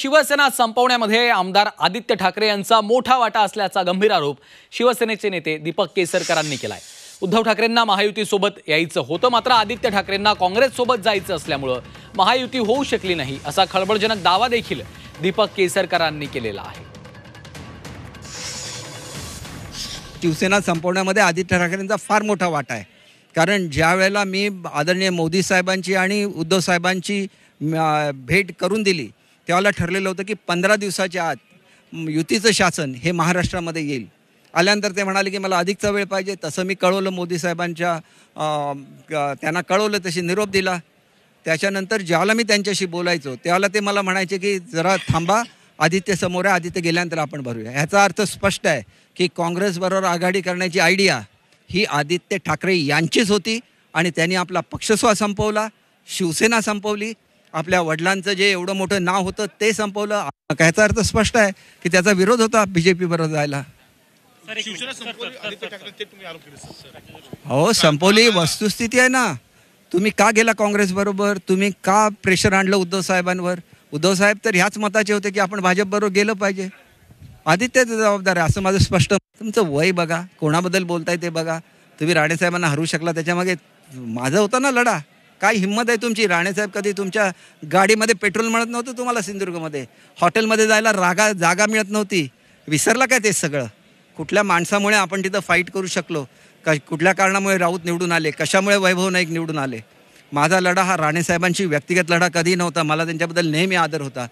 शिवसेना संपवण्यामध्ये आमदार आदित्य ठाकरे यांचा मोठा वाटा असल्याचा गंभीर आरोप शिवसेनेचे नेते दीपक केसरकरांनी केलाय। उद्धव ठाकरेंना महायुतीसोबत यायचं होतं, मात्र आदित्य ठाकरेंना काँग्रेससोबत जायचं असल्यामुळे महायुती होऊ शकली नाही, असा खळबळजनक दावा देखील दीपक केसरकरांनी केलेला आहे। शिवसेना संपवण्यामध्ये आदित्य ठाकरेंचा फार मोठा वाटा आहे, कारण ज्या वेळेला मी आदरणीय मोदी साहेबांची आणि उद्धव साहेबांची भेट करून दिली त्यावेळेला ठरलेलं होतं की 15 दिवसाच्या आत युतीचं शासन हे महाराष्ट्रामध्ये येईल। आल्यानंतर ते म्हणाले की मला अधिकचा वेळ पाहिजे, तसं मी कळवलं मोदी साहेबांच्या त्यांना कळवलं, तशी निरोप दिला। त्याच्यानंतर ज्यावेळेला मी त्यांच्याशी बोलायचो त्यावेळेला ते मला म्हणायचे की जरा थांबा, आदित्य समोर आहे, आदित्य गेल्यानंतर आपण भरूया। ह्याचा अर्थ स्पष्ट आहे की काँग्रेसबरोबर आघाडी करण्याची आयडिया ही आदित्य ठाकरे यांचीच होती आणि त्यांनी आपला पक्षस्वा संपवला, शिवसेना संपवली, आपल्या वडिलांचं जे एवढं मोठं नाव होतं ते संपवलं। ह्याचा अर्थ स्पष्ट आहे की त्याचा विरोध होता बीजेपी बरोबर जायला। हो, संपवली, वस्तुस्थिती आहे ना। तुम्ही का गेला काँग्रेस बरोबर? तुम्ही का प्रेशर आणलं उद्धव साहेबांवर? उद्धव साहेब तर ह्याच मताचे होते की आपण भाजप बरोबर गेलं पाहिजे। आदित्यचं जबाबदार आहे असं माझं स्पष्ट। तुमचं वय बघा, कोणाबद्दल बोलताय ते बघा। तुम्ही राणेसाहेबांना हरू शकला, त्याच्यामागे माझा होता ना लढा। काय हिंमत आहे तुमची? राणेसाहेब कधी तुमच्या गाडीमध्ये पेट्रोल मिळत नव्हतं तुम्हाला, सिंधुदुर्गमध्ये हॉटेलमध्ये जायला जागा मिळत नव्हती, विसरला काय ते सगळं? कुठल्या माणसामुळे आपण तिथं फाईट करू शकलो? कुठल्या कारणामुळे राऊत निवडून आले? कशामुळे वैभव नाईक निवडून आले? माझा लढा हा राणेसाहेबांशी व्यक्तिगत लढा कधी नव्हता, मला त्यांच्याबद्दल नेहमी आदर होता।